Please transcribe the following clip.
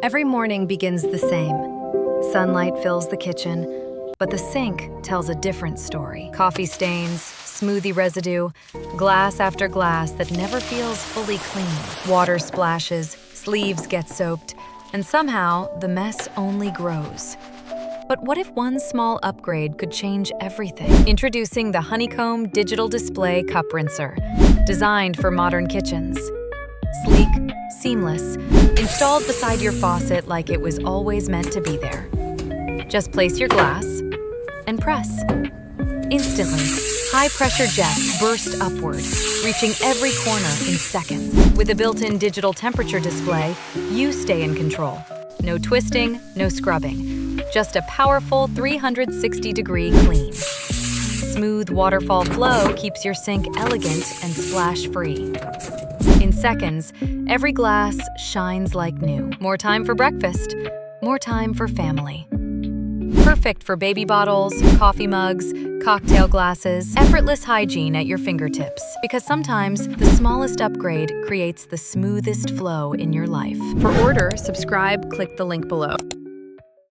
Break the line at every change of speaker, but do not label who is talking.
Every morning begins the same. Sunlight fills the kitchen, but the sink tells a different story. Coffee stains, smoothie residue, glass after glass that never feels fully clean. Water splashes, sleeves get soaked, and somehow the mess only grows. But what if one small upgrade could change everything? Introducing the Honeycomb Digital Display Cup Rinser, designed for modern kitchens. Sleek, seamless, installed beside your faucet like it was always meant to be there. Just place your glass and press. Instantly, high-pressure jets burst upward, reaching every corner in seconds. With a built-in digital temperature display, you stay in control. No twisting, no scrubbing, just a powerful 360-degree clean. Smooth waterfall flow keeps your sink elegant and splash-free. In seconds, every glass shines like new. More time for breakfast, more time for family. Perfect for baby bottles, coffee mugs, cocktail glasses. Effortless hygiene at your fingertips. Because sometimes the smallest upgrade creates the smoothest flow in your life.
For order, subscribe, click the link below.